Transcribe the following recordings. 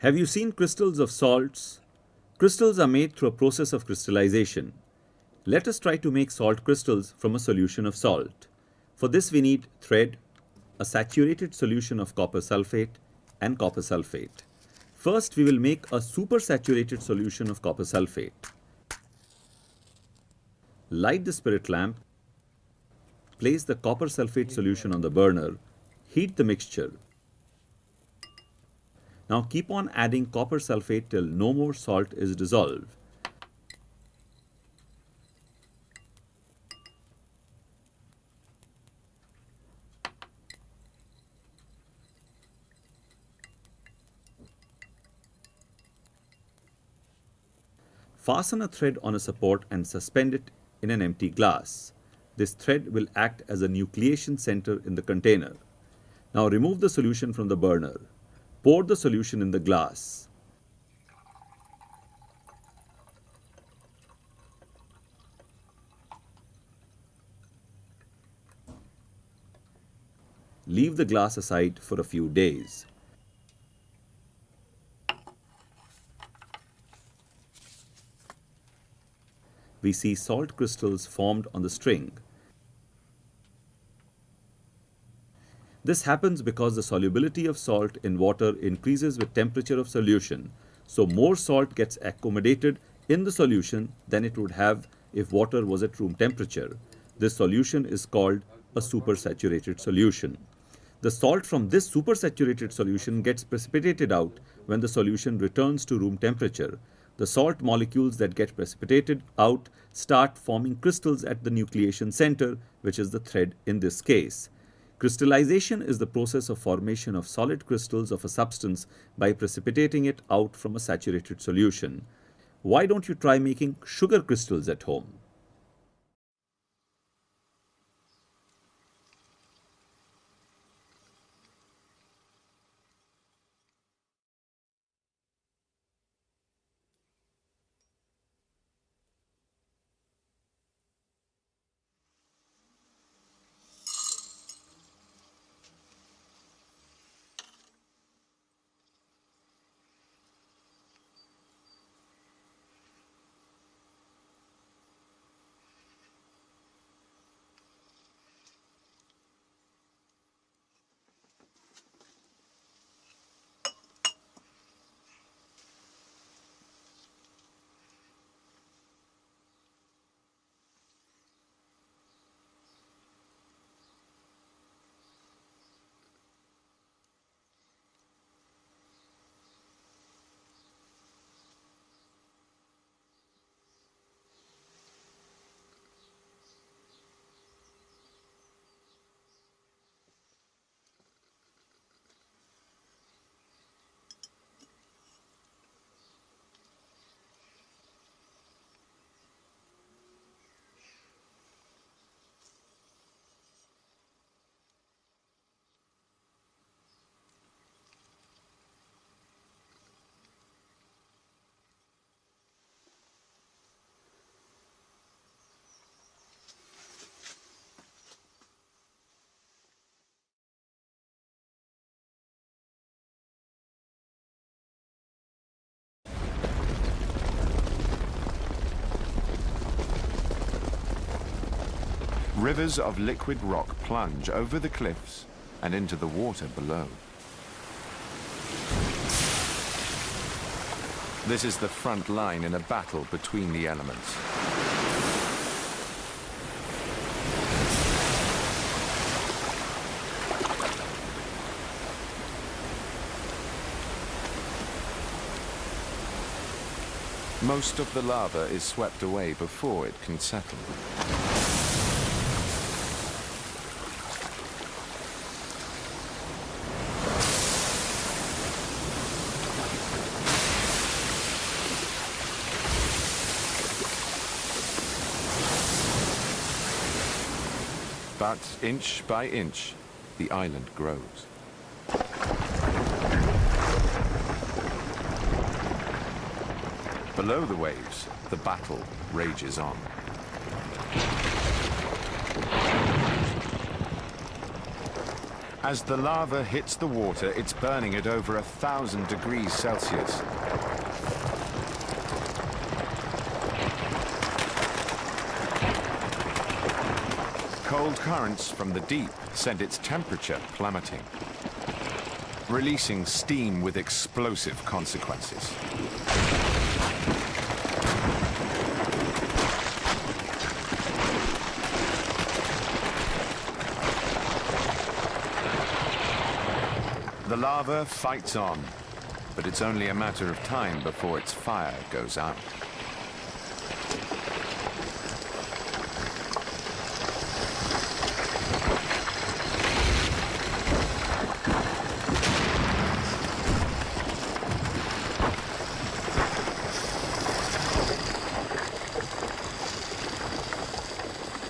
Have you seen crystals of salts? Crystals are made through a process of crystallization. Let us try to make salt crystals from a solution of salt. For this we need thread, a saturated solution of copper sulfate and copper sulfate. First we will make a supersaturated solution of copper sulfate. Light the spirit lamp, place the copper sulfate solution on the burner, heat the mixture. Now keep on adding copper sulfate till no more salt is dissolved. Fasten a thread on a support and suspend it in an empty glass. This thread will act as a nucleation center in the container. Now remove the solution from the burner. Pour the solution in the glass. Leave the glass aside for a few days. We see salt crystals formed on the string. This happens because the solubility of salt in water increases with temperature of solution, so more salt gets accommodated in the solution than it would have if water was at room temperature. This solution is called a supersaturated solution. The salt from this supersaturated solution gets precipitated out when the solution returns to room temperature. The salt molecules that get precipitated out start forming crystals at the nucleation center, which is the thread in this case. Crystallization is the process of formation of solid crystals of a substance by precipitating it out from a saturated solution. Why don't you try making sugar crystals at home? Rivers of liquid rock plunge over the cliffs and into the water below. This is the front line in a battle between the elements. Most of the lava is swept away before it can settle. But inch by inch, the island grows. Below the waves, the battle rages on. As the lava hits the water, it's burning at over 1,000 degrees Celsius. Cold currents from the deep send its temperature plummeting, releasing steam with explosive consequences. The lava fights on, but it's only a matter of time before its fire goes out.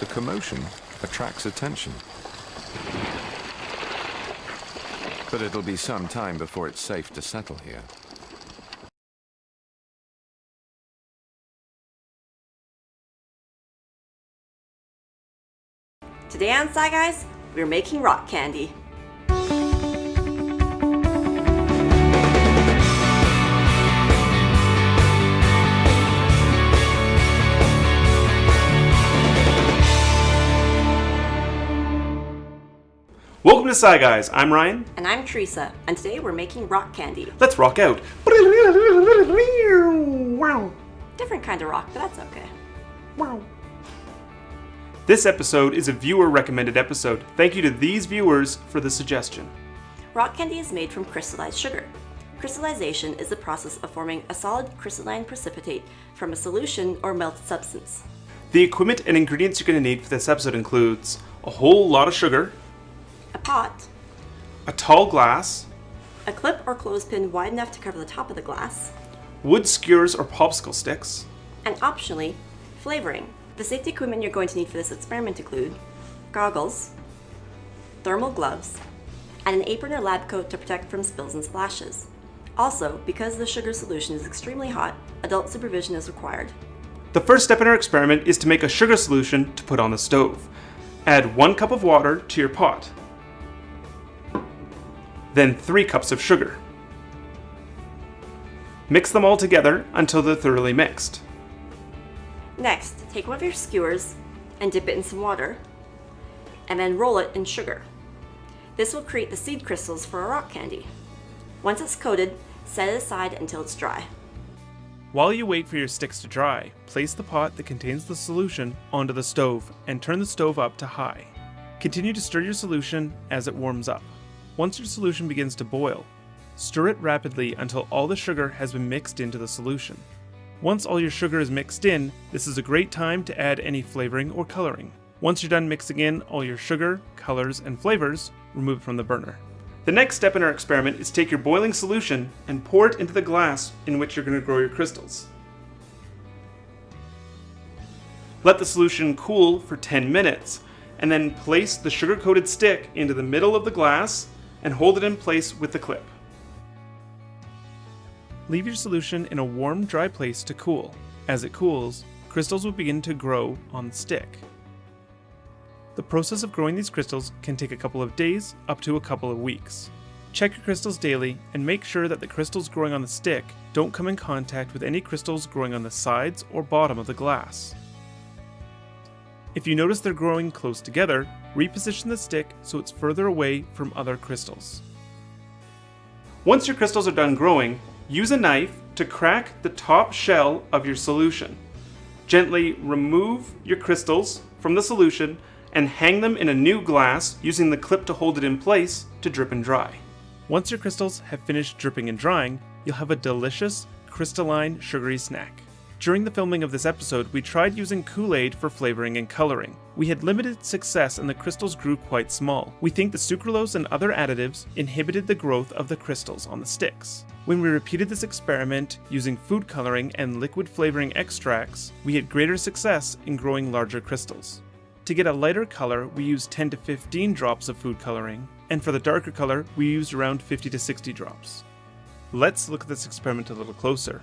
The commotion attracts attention. But it'll be some time before it's safe to settle here. Today on Sci Guys, we're making rock candy. Welcome to Sci Guys. I'm Ryan. And I'm Teresa, and today we're making rock candy. Let's rock out. Different kind of rock, but that's okay. This episode is a viewer-recommended episode. Thank you to these viewers for the suggestion. Rock candy is made from crystallized sugar. Crystallization is the process of forming a solid crystalline precipitate from a solution or melted substance. The equipment and ingredients you're going to need for this episode includes a whole lot of sugar, A pot, a tall glass, a clip or clothespin wide enough to cover the top of the glass, wood skewers or popsicle sticks, and optionally, flavoring. The safety equipment you're going to need for this experiment include goggles, thermal gloves, and an apron or lab coat to protect from spills and splashes. Also, because the sugar solution is extremely hot, adult supervision is required. The first step in our experiment is to make a sugar solution to put on the stove. Add 1 cup of water to your pot. Then 3 cups of sugar. Mix them all together until they're thoroughly mixed. Next, take one of your skewers and dip it in some water, and then roll it in sugar. This will create the seed crystals for a rock candy. Once it's coated, set it aside until it's dry. While you wait for your sticks to dry, place the pot that contains the solution onto the stove and turn the stove up to high. Continue to stir your solution as it warms up. Once your solution begins to boil, stir it rapidly until all the sugar has been mixed into the solution. Once all your sugar is mixed in, this is a great time to add any flavoring or coloring. Once you're done mixing in all your sugar, colors, and flavors, remove it from the burner. The next step in our experiment is take your boiling solution and pour it into the glass in which you're going to grow your crystals. Let the solution cool for 10 minutes, and then place the sugar-coated stick into the middle of the glass and hold it in place with the clip. Leave your solution in a warm, dry place to cool. As it cools, crystals will begin to grow on the stick. The process of growing these crystals can take a couple of days up to a couple of weeks. Check your crystals daily and make sure that the crystals growing on the stick don't come in contact with any crystals growing on the sides or bottom of the glass. If you notice they're growing close together, reposition the stick so it's further away from other crystals. Once your crystals are done growing, use a knife to crack the top shell of your solution. Gently remove your crystals from the solution and hang them in a new glass using the clip to hold it in place to drip and dry. Once your crystals have finished dripping and drying, you'll have a delicious, crystalline, sugary snack. During the filming of this episode, we tried using Kool-Aid for flavoring and coloring. We had limited success and the crystals grew quite small. We think the sucralose and other additives inhibited the growth of the crystals on the sticks. When we repeated this experiment using food coloring and liquid flavoring extracts, we had greater success in growing larger crystals. To get a lighter color, we used 10 to 15 drops of food coloring, and for the darker color, we used around 50 to 60 drops. Let's look at this experiment a little closer.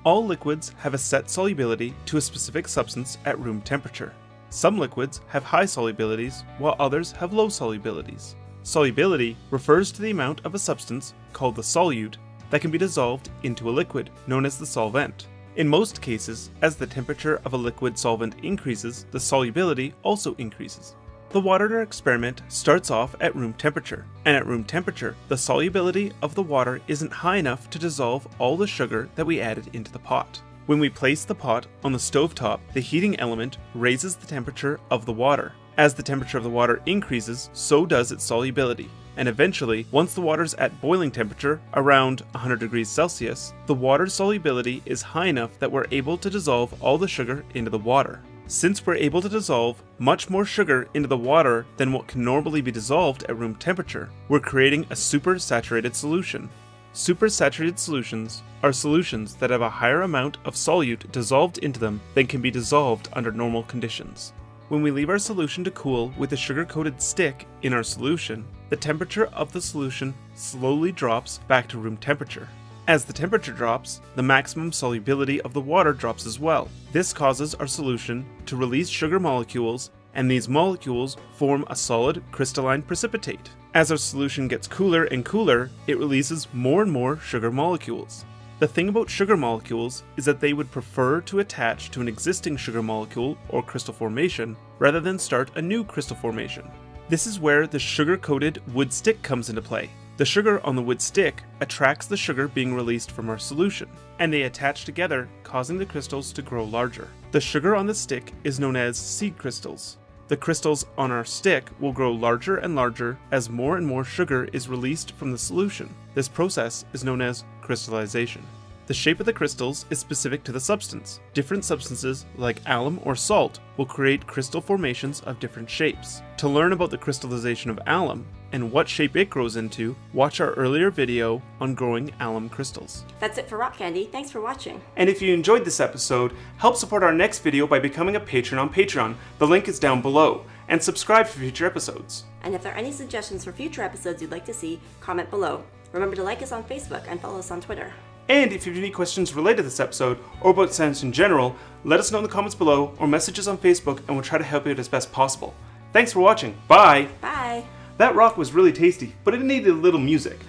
All liquids have a set solubility to a specific substance at room temperature. Some liquids have high solubilities, while others have low solubilities. Solubility refers to the amount of a substance, called the solute, that can be dissolved into a liquid, known as the solvent. In most cases, as the temperature of a liquid solvent increases, the solubility also increases. The water in our experiment starts off at room temperature, and at room temperature, the solubility of the water isn't high enough to dissolve all the sugar that we added into the pot. When we place the pot on the stovetop, the heating element raises the temperature of the water. As the temperature of the water increases, so does its solubility. And eventually, once the water's at boiling temperature, around 100 degrees Celsius, the water's solubility is high enough that we're able to dissolve all the sugar into the water. Since we're able to dissolve much more sugar into the water than what can normally be dissolved at room temperature, we're creating a supersaturated solution. Supersaturated solutions are solutions that have a higher amount of solute dissolved into them than can be dissolved under normal conditions. When we leave our solution to cool with a sugar-coated stick in our solution, the temperature of the solution slowly drops back to room temperature. As the temperature drops, the maximum solubility of the water drops as well. This causes our solution to release sugar molecules, and these molecules form a solid crystalline precipitate. As our solution gets cooler and cooler, it releases more and more sugar molecules. The thing about sugar molecules is that they would prefer to attach to an existing sugar molecule or crystal formation rather than start a new crystal formation. This is where the sugar-coated wood stick comes into play. The sugar on the wood stick attracts the sugar being released from our solution, and they attach together, causing the crystals to grow larger. The sugar on the stick is known as seed crystals. The crystals on our stick will grow larger and larger as more and more sugar is released from the solution. This process is known as crystallization. The shape of the crystals is specific to the substance. Different substances, like alum or salt, will create crystal formations of different shapes. To learn about the crystallization of alum and what shape it grows into, watch our earlier video on growing alum crystals. That's it for Rock Candy. Thanks for watching. And if you enjoyed this episode, help support our next video by becoming a patron on Patreon. The link is down below. And subscribe for future episodes. And if there are any suggestions for future episodes you'd like to see, comment below. Remember to like us on Facebook and follow us on Twitter. And if you have any questions related to this episode, or about science in general, let us know in the comments below, or message us on Facebook, and we'll try to help you out as best possible. Thanks for watching. Bye! Bye! That rock was really tasty, but it needed a little music.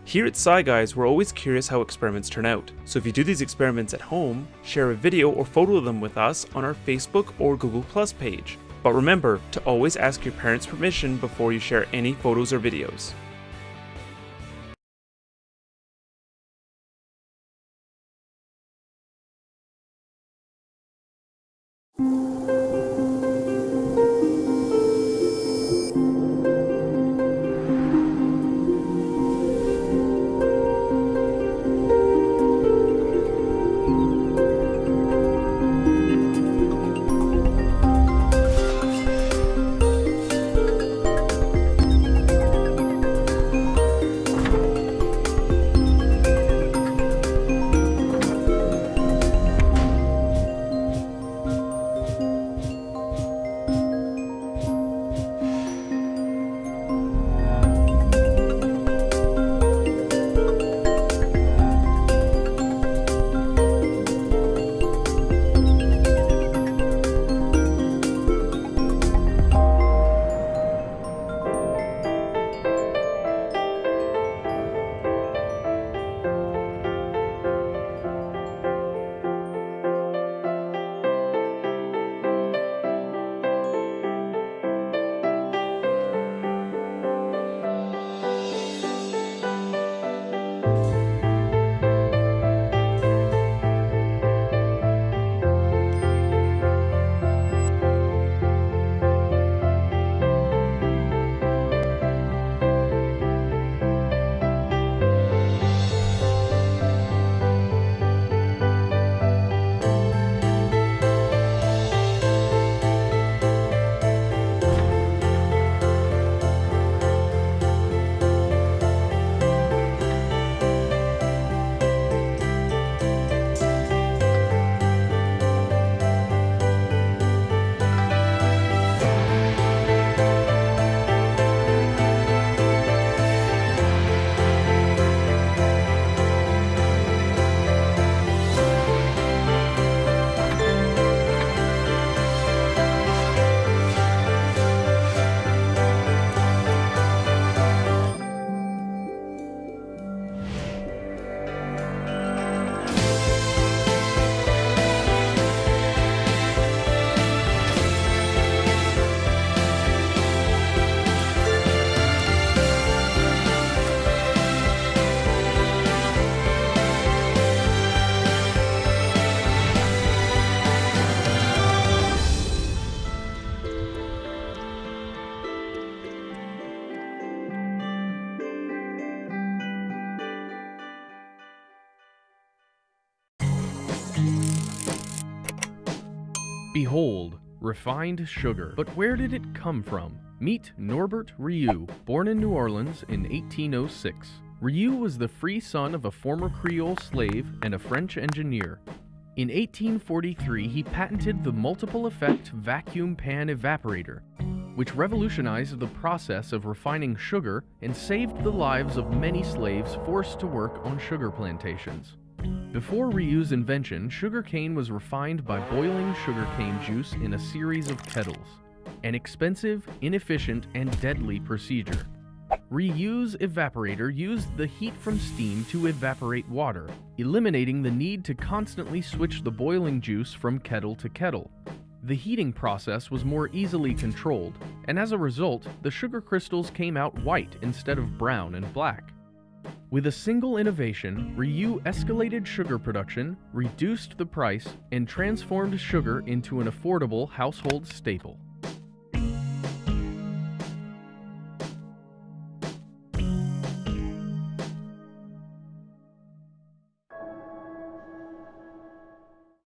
Here at Sci Guys, we're always curious how experiments turn out. So if you do these experiments at home, share a video or photo of them with us on our Facebook or Google Plus page. But remember to always ask your parents' permission before you share any photos or videos. Behold, refined sugar. But where did it come from? Meet Norbert Rioux, born in New Orleans in 1806. Rioux was the free son of a former Creole slave and a French engineer. In 1843, he patented the multiple effect vacuum pan evaporator, which revolutionized the process of refining sugar and saved the lives of many slaves forced to work on sugar plantations. Before Rioux's invention, sugarcane was refined by boiling sugarcane juice in a series of kettles, an expensive, inefficient, and deadly procedure. Rioux's evaporator used the heat from steam to evaporate water, eliminating the need to constantly switch the boiling juice from kettle to kettle. The heating process was more easily controlled, and as a result, the sugar crystals came out white instead of brown and black. With a single innovation, Rioux escalated sugar production, reduced the price, and transformed sugar into an affordable household staple.